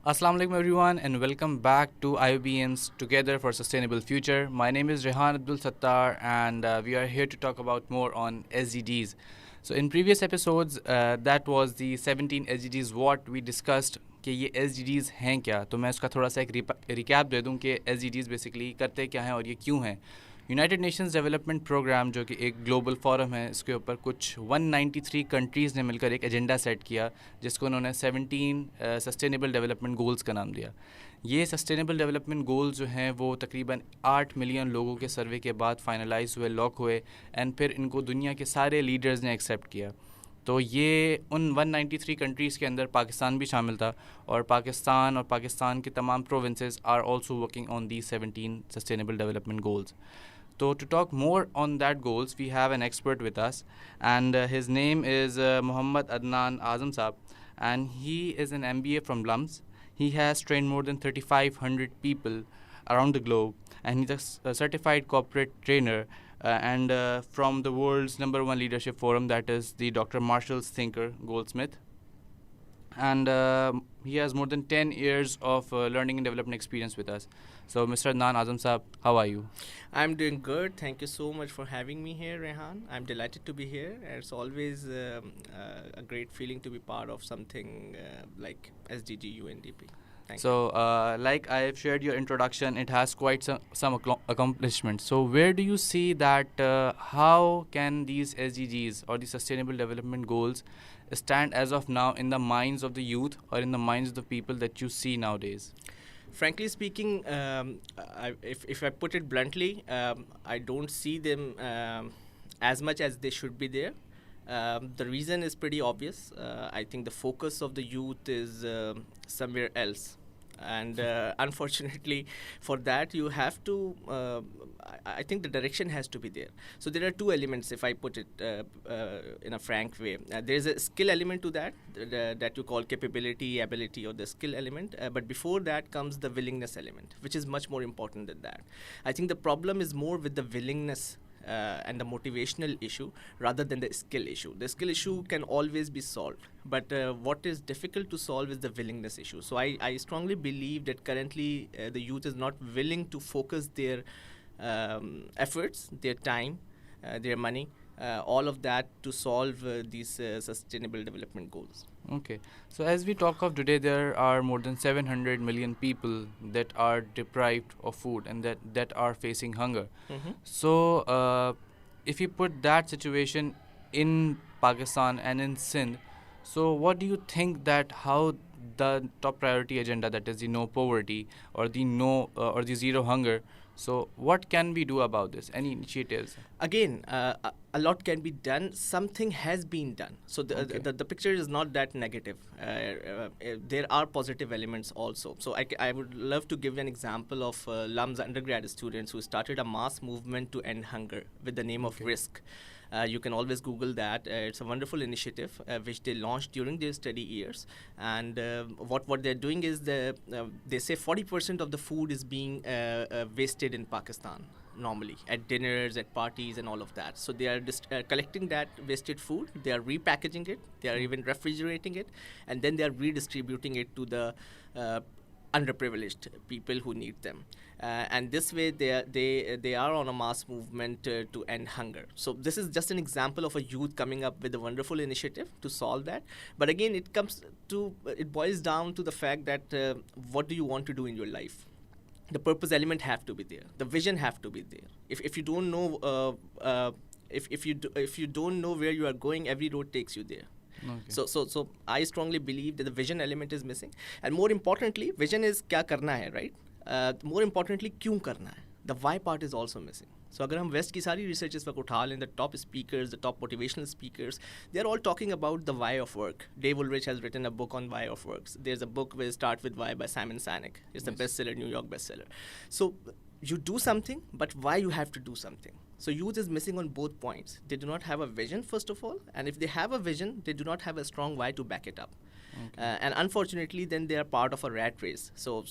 Assalamu alaikum everyone and welcome back to IOBM's Together for Sustainable Future. My name is Rehan Abdul Sattar and we are here to talk about more on SDGs. So in previous episodes that was the 17 SDGs what we discussed कि ये SDGs हैं क्या, तो मैं उसका थोड़ा सा एक रिकैप दे दूं कि SDGs बेसिकली करते क्या हैं और ये क्यों हैं. यूनाइटेड नेशंस डेवलपमेंट प्रोग्राम जो कि एक ग्लोबल फोरम है, इसके ऊपर कुछ 193 कंट्रीज़ ने मिलकर एक एजेंडा सेट किया जिसको उन्होंने 17 सस्टेनेबल डेवलपमेंट गोल्स का नाम दिया. ये सस्टेनेबल डेवलपमेंट गोल्स जो हैं वो तकरीबन 8 मिलियन लोगों के सर्वे के बाद फाइनलाइज हुए, लॉक हुए एंड फिर इनको दुनिया के सारे लीडर्स ने एक्सेप्ट किया. तो ये उन 193 कंट्रीज़ के अंदर पाकिस्तान भी शामिल था और पाकिस्तान के तमाम provinces are also working on the 17 sustainable development goals. So to talk more on that goals, we have an expert with us, and his name is Muhammad Adnan Azam Saab, and he is an MBA from LUMS. He has trained more than 3,500 people around the globe, and he's a certified corporate trainer, and from the world's #1 leadership forum, that is the Dr. Marshall's Thinker Goldsmith. And he has more than 10 years of learning and development experience with us. So, Mr. Adnan Azam Saab, how are you? I'm doing good. Thank you so much for having me here, Rehan. I'm delighted to be here. It's always a great feeling to be part of something like SDG UNDP. So, like I have shared your introduction, it has quite some accomplishments. So, where do you see that how can these SDGs or the Sustainable Development Goals stand as of now in the minds of the youth or in the minds of the people that you see nowadays? Frankly speaking, if I put it bluntly, I don't see them as much as they should be there. The reason is pretty obvious. I think the focus of the youth is somewhere else. And unfortunately, for that, you have to, I think the direction has to be there. So there are two elements, if I put it in a frank way. There's a skill element to that, that you call capability, ability, or the skill element. But before that comes the willingness element, which is much more important than that. I think the problem is more with the willingness and the motivational issue rather than the skill issue. The skill issue can always be solved, but what is difficult to solve is the willingness issue. So I strongly believe that currently the youth is not willing to focus their efforts, their time, their money, all of that to solve these sustainable development goals. Okay. So as we talk of today, there are more than 700 million people that are deprived of food and that are facing hunger. Mm-hmm. So if you put that situation in Pakistan and in Sindh, so what do you think that how the top priority agenda, that is the no poverty or the no or the zero hunger, so what can we do about this? Any initiatives? Again, a lot can be done. Something has been done. So the picture is not that negative. There are positive elements also. So I would love to give an example of LUMS undergrad students who started a mass movement to end hunger with the name of RISK. You can always Google that. It's a wonderful initiative which they launched during their study years. And what they're doing is they say 40% of the food is being wasted in Pakistan normally at dinners, at parties, and all of that. So they are collecting that wasted food. They are repackaging it. They are even refrigerating it, and then they are redistributing it to the underprivileged people who need them. And this way they are on a mass movement to end hunger. So this is just an example of a youth coming up with a wonderful initiative to solve that. But again, it boils down to the fact that what do you want to do in your life? The purpose element have to be there. The vision have to be there. If you don't know if you don't know where you are going, every road takes you there. Okay. So I strongly believe that the vision element is missing, and more importantly, vision is क्या करना है, right? More importantly, क्यों करना है? The why part is also missing. So अगर हम West की सारी research इस वक्त उठा लें, the top speakers, the top motivational speakers, they are all talking about the why of work. Dave Ulrich has written a book on why of works. There's a book with Start With Why by Simon Sinek. It's a bestseller, New York bestseller. So you do something, but why you have to do something? So youth is missing on both points. They do not have a vision, first of all, and if they have a vision, they do not have a strong why to back it up. Okay. And unfortunately, then they are part of a rat race. So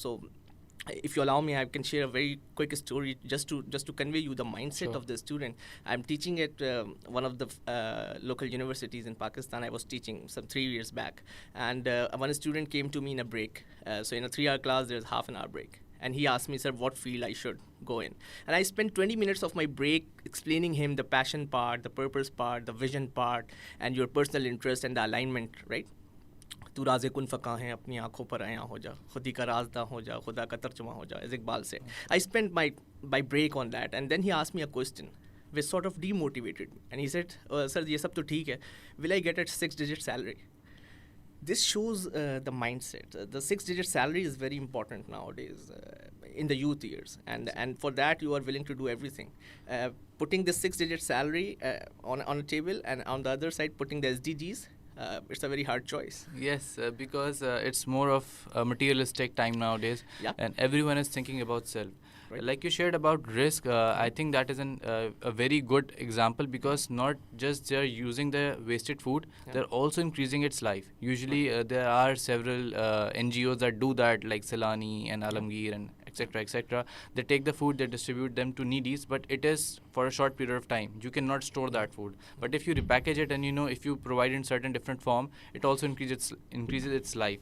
if you allow me, I can share a very quick story just to convey you the mindset Sure. of the student. I'm teaching at one of the local universities in Pakistan. I was teaching some 3 years back, and one student came to me in a break. So in a 3-hour class, there's half an hour break. And he asked me, sir, what field I should go in. And I spent 20 minutes of my break explaining him the passion part, the purpose part, the vision part, and your personal interest and the alignment, right? तू राज़े कुन फ़क़ा है अपनी आँखों पर आया हो जा खुदी का राजदा हो जा खुदा का तर्जुमा हो जा as Iqbal said. I spent my break on that, and then he asked me a question which sort of demotivated me, and he said, sir, ये सब तो ठीक है, will I get a 6-digit salary? This shows the mindset. The 6-digit salary is very important nowadays in the youth years, and for that you are willing to do everything. Putting the 6-digit salary on a table, and on the other side putting the SDGs, it's a very hard choice. Yes, because it's more of a materialistic time nowadays, Yeah. and everyone is thinking about self. Right. Like you shared about risk, I think that is a very good example, because not just they're using the wasted food, they're also increasing its life. Usually there are several NGOs that do that, like Salani and Alamgir and etc. They take the food, they distribute them to needies, but it is for a short period of time. You cannot store that food. But if you repackage it, and if you provide it in certain different form, it also increases its life.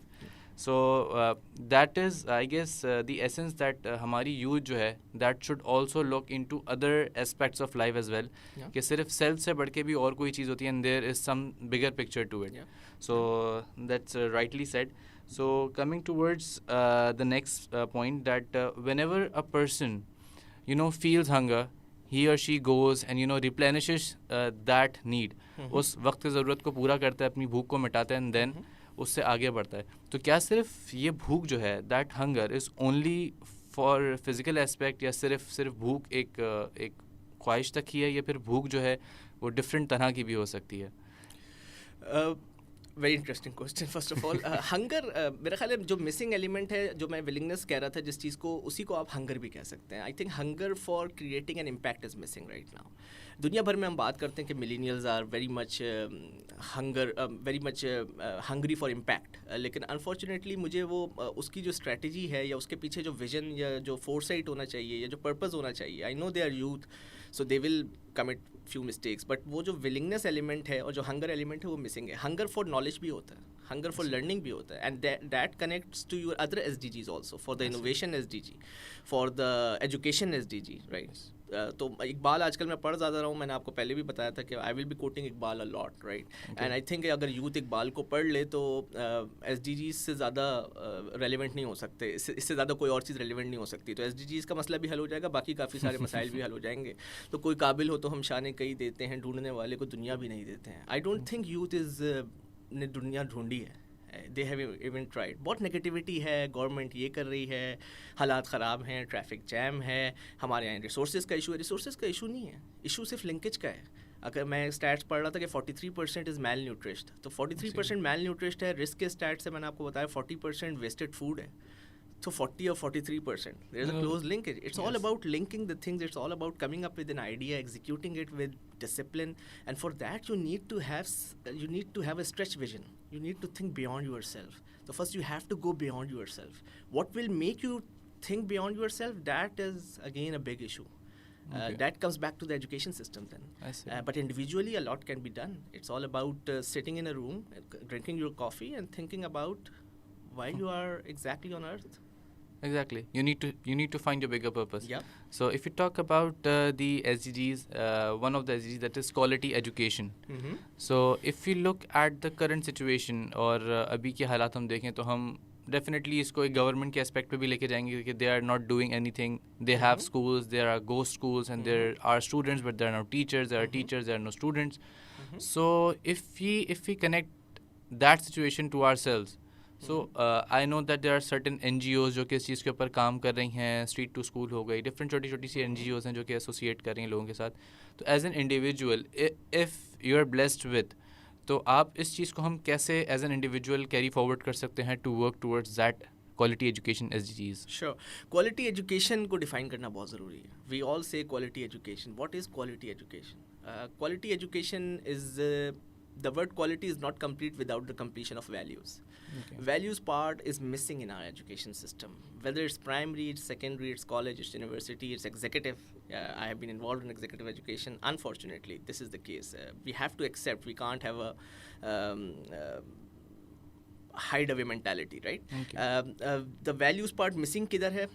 So that is, I guess, the essence that हमारी youth जो है, that should also look into other aspects of life as well. कि सिर्फ self से बढ़ के भी और कोई चीज़ होती है, and there is some bigger picture to it. So that's rightly said. So coming towards the next point, that whenever a person, feels hunger, he or she goes and replenishes that need. उस वक्त की ज़रूरत को पूरा करता है, अपनी भूख को मिटाता है, and then उससे आगे बढ़ता है. तो क्या सिर्फ ये भूख जो है, that hunger is only for physical aspect, या सिर्फ भूख एक ख्वाहिश तक ही है, या फिर भूख जो है वो डिफरेंट तरह की भी हो सकती है? Very interesting question. First of all, hunger मेरा ख्याल है जो मिसिंग एलिमेंट है, जो मैं विलिंगनेस कह रहा था जिस चीज़ को, उसी को आप हंगर भी कह सकते हैं. I think hunger for creating an impact is missing right now. दुनिया भर में हम बात करते हैं कि millennials are very much hungry for impact, लेकिन अनफॉर्चुनेटली मुझे वो उसकी जो स्ट्रैटेजी है, या उसके पीछे जो विजन या जो फोरसाइट होना चाहिए, या जो पर्पस होना चाहिए, I know they are youth, so they will commit few mistakes, but वो जो विलिंगनेस एलिमेंट है और जो हंगर एलिमेंट है वो मिसिंग है. हंगर फॉर नॉलेज भी होता है, हंगर फॉर लर्निंग भी होता है, and that connects to your other SDGs also, for the innovation SDG, for the education SDG, right. तो इकबाल आजकल मैं पढ़ ज़्यादा रहा हूँ, मैंने आपको पहले भी बताया था कि I will be coating Iqbal a lot, right. And I think अगर यूथ इकबाल को पढ़ ले तो SDGs से ज़्यादा रेलिवेंट नहीं हो सकते, इससे ज़्यादा कोई और चीज़ रेलिवेंट नहीं हो सकती. तो SDGs का मसला भी हल हो जाएगा, बाकी काफ़ी सारे मसाइल भी हल हो जाएंगे. तो कोई काबिल हो तो हम शाने कई देते हैं, ढूंढने वाले को दुनिया भी नहीं देते हैं. आई डोंट थिंक यूथ ने दुनिया ढूंढी है. They have even tried. बहुत नेगेटिविटी है, गवर्नमेंट ये कर रही है, हालात ख़राब हैं, ट्रैफिक जैम है, हमारे यहाँ रिसोर्सेज का इशू है. रिसोर्सेज का इशू नहीं है, इशू सिर्फ लिंकेज का है. अगर मैं स्टैट्स पढ़ रहा था कि 43% इज़ मैल न्यूट्रिश्ड, तो 43% मैल न्यूट्रिश्ड है. रिस्क के स्टैट्स से मैंने आपको बताया 40% वेस्टेड फूड है. So 40 or 43%, there is a close linkage. It's all about linking the things. It's all about coming up with an idea, executing it with discipline, and for that you need to have a stretch vision. You need to think beyond yourself. So first you have to go beyond yourself. What will make you think beyond yourself? That is again a big issue. That comes back to the education system then. I see. But individually a lot can be done. It's all about sitting in a room, drinking your coffee, and thinking about why you are exactly on earth. Exactly. You need to find your bigger purpose. Yeah. So if you talk about the SDGs, one of the SDGs, that is quality education. Mm-hmm. So if we look at the current situation, और अभी के हालात हम देखें, तो हम definitely इसको एक government के aspect पे भी लेके जाएंगे कि they are not doing anything. They have schools, there are ghost schools, and there are students, but there are no teachers. There are teachers, there are no students. So if we connect that situation to ourselves, so I know that there are certain NGOs जो कि इस चीज़ के ऊपर काम कर रही हैं. Street to school हो गई, डिफरेंट छोटी छोटी सी NGOs हैं जो कि एसोसिएट कर रही हैं लोगों के साथ. तो as an individual, if you are blessed with, तो आप इस चीज़ को हम कैसे as an individual carry forward कर सकते हैं to work towards that quality education SDGs? Sure. Quality education को डिफाइन करना बहुत ज़रूरी है. वी ऑल से quality education. What is quality education? Quality education is the word quality is not complete without the completion of values. Okay. Values part is missing in our education system. Whether it's primary, it's secondary, it's college, it's university, it's executive. I have been involved in executive education. Unfortunately, this is the case. We have to accept we can't have a hide away mentality, right? Okay. The values part missing kidhar hai?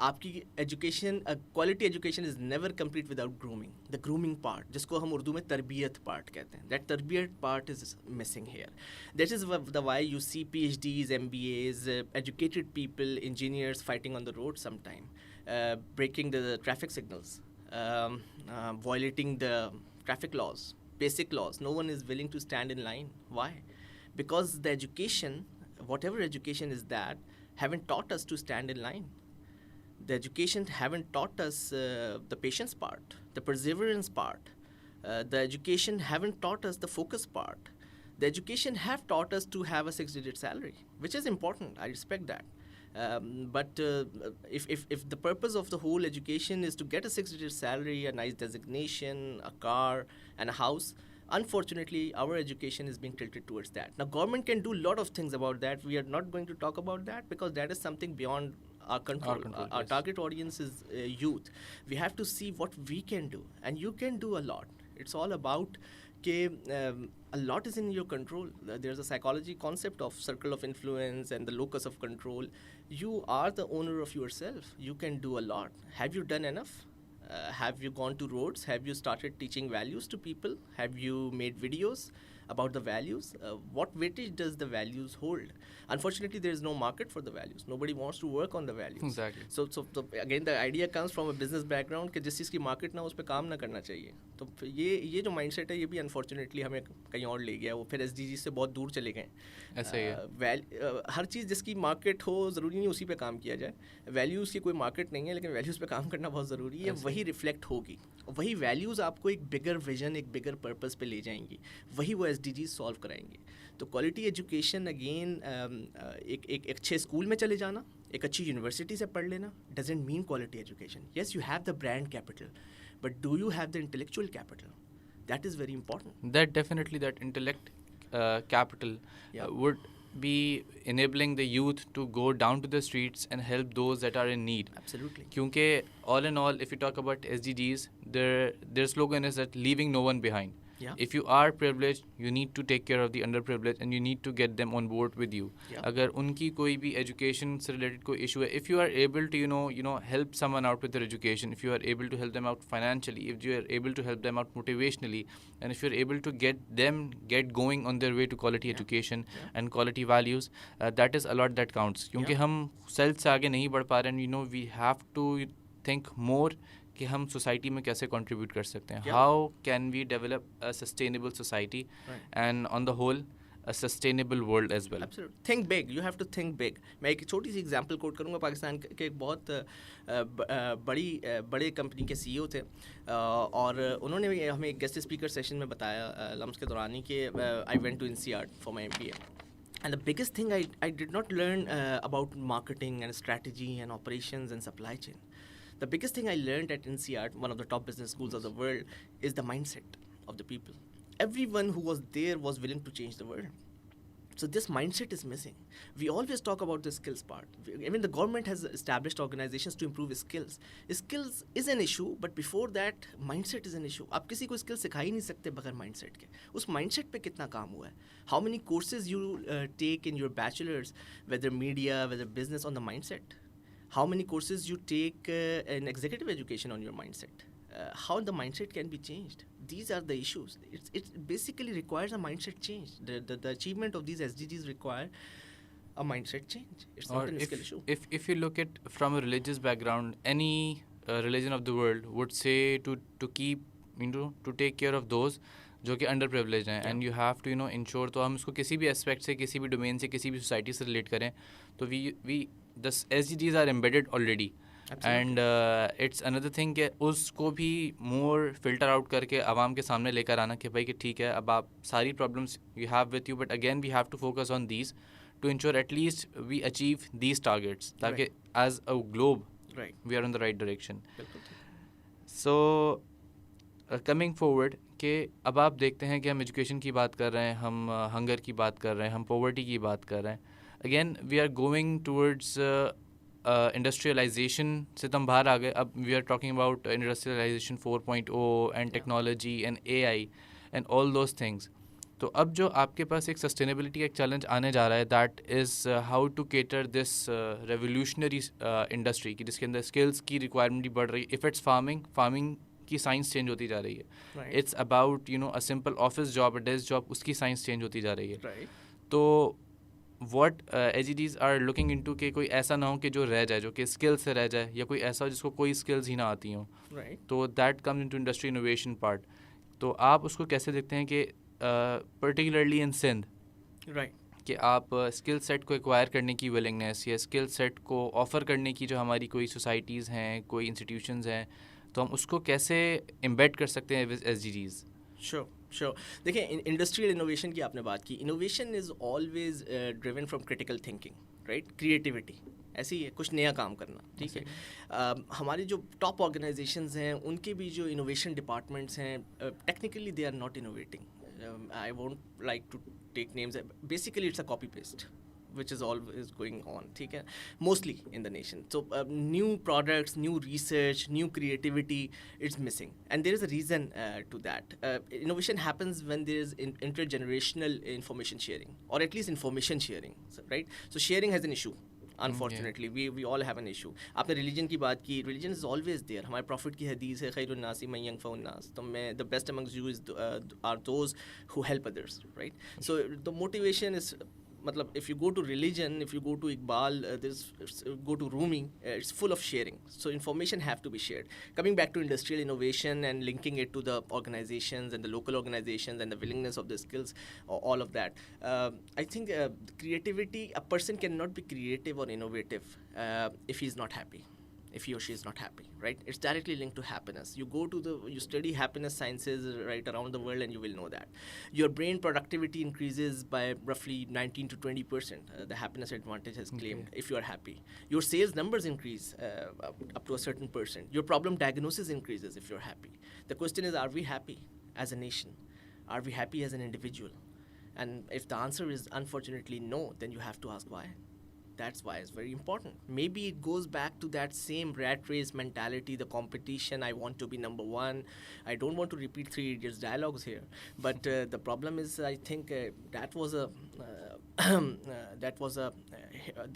Aapki education, quality education is never complete without grooming. The grooming part, jisko hum Urdu mein tarbiyat part kehte hain. That tarbiyat part is missing here. That is the why you see PhDs, MBAs, educated people, engineers fighting on the road sometime, breaking the traffic signals, violating the traffic laws, basic laws. No one is willing to stand in line. Why? Because the education, whatever education is that, haven't taught us to stand in line. The education haven't taught us the patience part, the perseverance part. The education haven't taught us the focus part. The education have taught us to have a 6-digit salary, which is important. I respect that. But if the purpose of the whole education is to get a 6-digit salary, a nice designation, a car, and a house, unfortunately, our education is being tilted towards that. Now, government can do a lot of things about that. We are not going to talk about that because that is something beyond our control. Our target audience is youth. We have to see what we can do, and you can do a lot. It's all about a lot is in your control. There's a psychology concept of circle of influence and the locus of control. You are the owner of yourself. You can do a lot. Have you done enough? Have you gone to roads? Have you started teaching values to people? Have you made videos about the values? What weightage does the values hold? Unfortunately, there is no market for the values. Nobody wants to work on the values. Exactly. So again, the idea comes from a business background कि जिस चीज़ की market ना उस पे काम ना करना चाहिए. तो ये जो mindset है ये भी unfortunately हमें कहीं और ले गया. वो फिर SDG से बहुत दूर चले गए. ऐसा ही है. हर चीज़ जिसकी market हो ज़रूरी नहीं उसी पे काम किया जाए. Values की कोई market नहीं है लेकिन values पे काम करना बहुत ज़रूरी है. वही reflect होगी. वही values आपको एक bigger vision, एक bigger purpose पे ले जाएंगी. वही वो SDGs सॉल्व कराएंगे. तो क्वालिटी एजुकेशन अगेन एक अच्छे स्कूल में चले जाना, एक अच्छी यूनिवर्सिटी से पढ़ लेना doesn't mean quality education. Yes, you have the brand capital, but do you have the intellectual capital? That is very important. That definitely, that intellect capital would be enabling the youth to go down to the streets and help those that are in need. Absolutely. Kyunke all in all, if you talk about SDGs, their slogan is that leaving no one behind. Yeah. If you are privileged, you need to take care of the underprivileged and you need to get them on board with you. Yeah. अगर उनकी कोई भी education से related कोई issue है, if you are able to help someone out with their education, if you are able to help them out financially, if you are able to help them out motivationally, and if you are able to get them going on their way to quality education and quality values, that is a lot that counts. क्योंकि हम self से आगे नहीं बढ़ पा रहे हैं, we have to think more कि हम सोसाइटी में कैसे कंट्रीब्यूट कर सकते हैं. How can we develop a sustainable society and on the whole a sustainable world as well. Think big. You have to think big. मैं एक छोटी सी एग्जांपल कोट करूंगा. पाकिस्तान के एक बहुत बड़े कंपनी के CEO थे और उन्होंने हमें एक गेस्ट स्पीकर सेशन में बताया लम्स के दौरान ही कि I went to INSEAD for my MBA. And the biggest thing I did not learn about marketing and strategy and operations and supply chain. The biggest thing I learned at INSEAD, one of the top business schools of the world, is the mindset of the people. Everyone who was there was willing to change the world. So this mindset is missing. We always talk about the skills part. I mean, the government has established organizations to improve skills. Skills is an issue, but before that, mindset is an issue. आप किसी को skill सिखा ही नहीं सकते बगैर mindset के. उस mindset पे कितना काम हुआ है? How many courses you take in your bachelor's, whether media, whether business, on the mindset? How many courses you take in executive education on your mindset? How the mindset can be changed? These are the issues. It basically requires a mindset change. The achievement of these SDGs require a mindset change. It's not a skill issue. If you look at from a religious background, any religion of the world would say to keep to take care of those जो कि under privilege हैं, and you have to ensure. तो हम इसको किसी भी aspect से, किसी भी डोमेन से, किसी भी सोसाइटी से रिलेट करें तो we the SDGs are embedded already. And it's another thing कि उसको भी मोर फिल्टर आउट करके आवाम के सामने लेकर आना कि भाई कि ठीक है, अब आप सारी problems you have with you, but again we have to focus on these to ensure at least we achieve these targets, ताकि as a globe we are in the right direction. So coming forward कि अब आप देखते हैं कि हम education की बात कर रहे हैं, हम हंगर की बात कर रहे हैं, हम पॉवर्टी की बात कर रहे हैं. Again we are going towards industrialization से तो हम बाहर आ गए. अब we are talking about industrialization 4.0 and technology and AI and all those things. तो अब जो आपके पास एक सस्टेनेबिलिटी का एक चैलेंज आने जा रहा है, that is how to cater this revolutionary industry की जिसके अंदर स्किल्स की रिक्वायरमेंट भी बढ़ रही है. इफ़ इट्स फार्मिंग की साइंस चेंज होती जा रही है. It's about a simple office job, a desk job, उसकी साइंस चेंज होती जा रही है. तो वॉट एजीडीज आर लुकिंग इनटू कि कोई ऐसा ना हो कि जो रह जाए, जो कि स्किल से रह जाए, या कोई ऐसा हो जिसको कोई स्किल्स ही ना आती हों. तो that comes into industry innovation part. तो आप उसको कैसे देखते हैं कि पर्टिकुलरली इन सिंध कि आप स्किल सेट को एक्वायर करने की विलिंगनेस या स्किल सेट को ऑफ़र करने की जो हमारी कोई सोसाइटीज़ हैं, कोई इंस्टीट्यूशंस हैं, तो हम उसको कैसे एम्बेड कर सकते हैं विद एसडीजीज़? श्योर. देखिए, इंडस्ट्रियल इनोवेशन की आपने बात की. Innovation is always driven from critical thinking, right. Creativity ऐसे ही है, कुछ नया काम करना. ठीक है. हमारे जो टॉप ऑर्गेनाइजेशंस हैं उनके भी जो इनोवेशन डिपार्टमेंट्स हैं, technically they are not innovating. I won't like to take names. Basically, it's a copy paste, which is always going on. ठीक है, mostly in the nation. So new products, new research, new creativity, it's missing, and there is a reason to that. Innovation happens when there is intergenerational information sharing, or at least information sharing, right? So sharing has an issue. Unfortunately, we all have an issue. आपने religion की बात की. Religion is always there. हमारे prophet की हदीस है, खैरुन नासी मन यंफउन नास. तो मैं, the best amongst you are those who help others, right? So the motivation is, मतलब, if you go to religion, if you go to Iqbal, go to Rumi, it's full of sharing. So information have to be shared. Coming back to industrial innovation and linking it to the organizations and the local organizations and the willingness of the skills, all of that. I think creativity, a person cannot be creative or innovative if he's not happy. If he or she is not happy, right? It's directly linked to happiness. You study happiness sciences right around the world, and you will know that your brain productivity increases by roughly 19 to 20%. The happiness advantage has claimed. If you are happy, your sales numbers increase up to a certain percent. Your problem diagnosis increases if you're happy. The question is, are we happy as a nation? Are we happy as an individual? And if the answer is unfortunately no, then you have to ask why. That's why it's very important. Maybe it goes back to that same rat race mentality, the competition. I want to be number one. I don't want to repeat Three Idiots dialogues here, but the problem is, I think that was a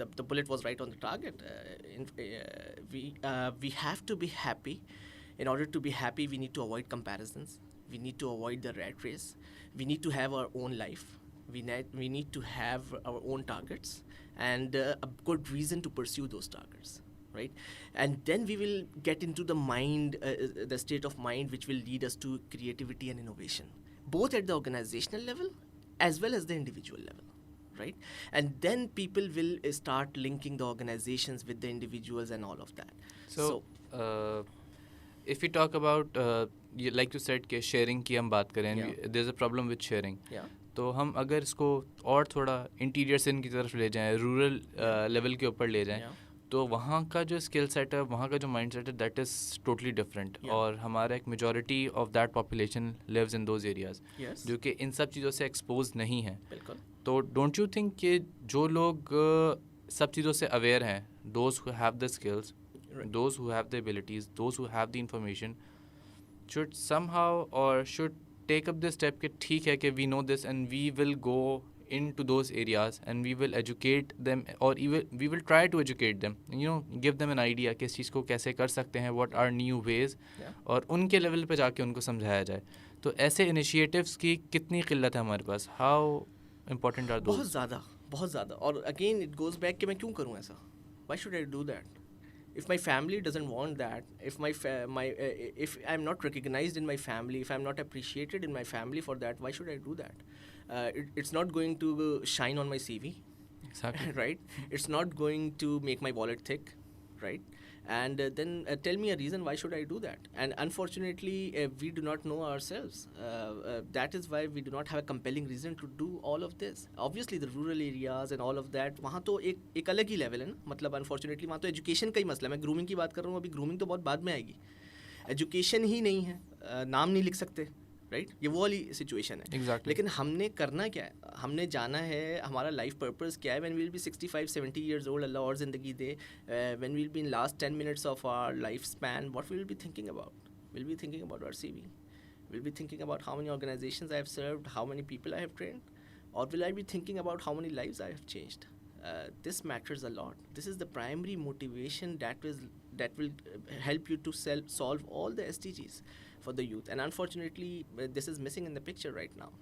the bullet was right on the target. We have to be happy. In order to be happy, we need to avoid comparisons. We need to avoid the rat race. We need to have our own life. We need to have our own targets and a good reason to pursue those targets, right? And then we will get into the mind, the state of mind which will lead us to creativity and innovation, both at the organizational level as well as the individual level, right? And then people will start linking the organizations with the individuals and all of that. So if we talk about like you said कि sharing की हम बात करें, there's a problem with sharing. तो हम अगर इसको और थोड़ा इंटीरियर सिंध की तरफ ले जाएं, रूरल लेवल के ऊपर ले जाएं, तो वहाँ का जो स्किल सेट है, वहाँ का जो माइंड सेट है, दैट इज़ टोटली डिफरेंट. और हमारा एक majority of that population lives in those areas जो कि इन सब चीज़ों से एक्सपोज नहीं है. तो डोंट यू थिंक कि जो लोग सब चीज़ों से अवेयर हैं, those who have the skills, those who have the abilities, those who have the information, should somehow और should take up this step कि ठीक है कि we know this and we will go into those areas and we will educate them, or even we will try to educate them, give them an idea कि इस चीज़ को कैसे कर सकते हैं, what are new ways, और उनके लेवल पे जाके उनको समझाया जाए. तो ऐसे इनिशिएटिव्स की कितनी किल्लत है हमारे पास? how important are those? बहुत ज़्यादा. और again it goes back कि मैं क्यों करूँ ऐसा? Why should I do that? If my family doesn't want that, if I'm not recognized in my family, if I'm not appreciated in my family for that, why should I do that? It's not going to shine on my CV. Exactly. Right? It's not going to make my wallet thick, right? And then tell me a reason why should I do that? And unfortunately, we do not know ourselves. That is why we do not have a compelling reason to do all of this. Obviously, the rural areas and all of that, वहाँ तो एक अलग ही level है ना. मतलब unfortunately वहाँ तो education का ही मसला है. मैं ग्रूमिंग की बात कर रहा हूँ, अभी ग्रूमिंग तो बहुत बाद में आएगी. एजुकेशन ही नहीं है, नाम नहीं लिख सकते, राइट ये वो वाली सिचुएशन है Exactly. लेकिन हमने करना क्या है हमने जाना है हमारा लाइफ पर्पस क्या है when we will be 65-70 years old Allah और ज़िंदगी दे when we will be in last 10 minutes of our life span what we will be thinking about will be thinking about our CV will be thinking about how many organizations I have served, how many people I have trained, or will I be thinking about how many lives I have changed? This matters a lot. This is the primary motivation that will help you to solve all the SDGs for the youth. And unfortunately, this is missing in the picture right now.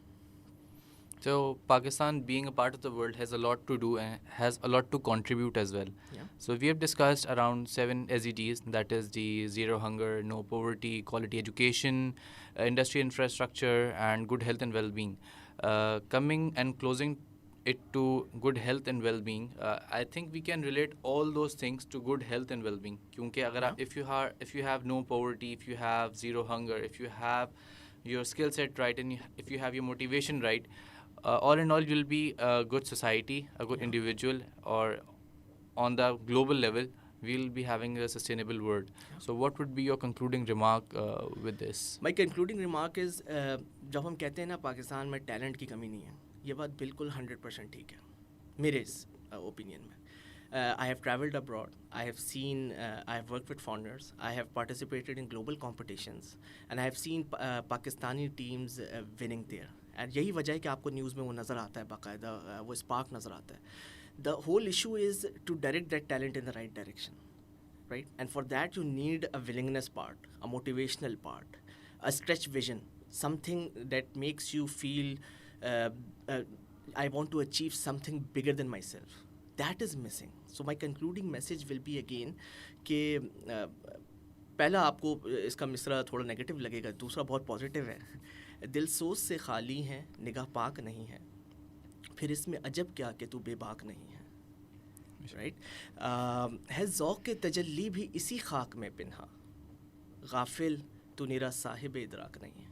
So Pakistan, being a part of the world, has a lot to do and has a lot to contribute as well. Yeah. So we have discussed around 7 SDGs, that is the zero hunger, no poverty, quality education, industry infrastructure, and good health and well-being. Coming and closing it to good health and well-being, I think we can relate all those things to good health and well-being. क्योंकि अगर आप if you have no poverty, if you have zero hunger, if you have your skill set right, and if you have your motivation right, all in all, you'll be a good society, a good individual, or on the global level, we'll be having a sustainable world. So what would be your concluding remark with this? My concluding remark is जब हम कहते हैं ना पाकिस्तान में talent की कमी नहीं है ये बात बिल्कुल 100% ठीक है मेरे इस ओपिनियन में I have traveled abroad. I have seen, I have worked with foreigners. I have participated in global competitions. And I have seen Pakistani teams winning there. And यही वजह है कि आपको न्यूज़ में वो नज़र आता है बाकायदा वो स्पार्क नज़र आता है The whole issue is to direct that talent in the right direction. Right? And for that you need a willingness part, a motivational part, a stretch vision, something that makes you feel I want to achieve something bigger than myself. That is missing. So my concluding message will be again कि पहला आपको इसका मिसरा थोड़ा negative लगेगा दूसरा बहुत positive है दिल सोच से खाली है निगाह पाक नहीं है फिर इसमें अजब क्या कि तू बेबाक नहीं है राइट है ज़ौक़ के तजल्ली भी इसी खाक में पिन्हा गाफिल तू निरा साहिब इदराक नहीं है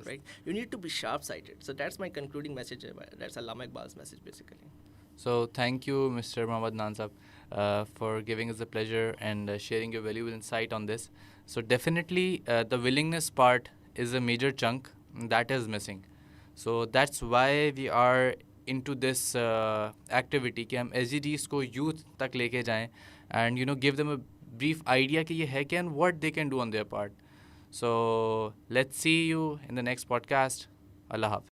right you need to be sharp sighted so that's my concluding message that's Allama Iqbal's message basically. So thank you Mr. Mohammad Nansab for giving us the pleasure and sharing your valuable insight on this. So definitely the willingness part is a major chunk that is missing. So that's why we are into this activity कि हम SDGs को youth तक लेके जाएं and give them a brief idea कि ये है क्या and what they can do on their part. So let's see you in the next podcast. Allah Hafiz.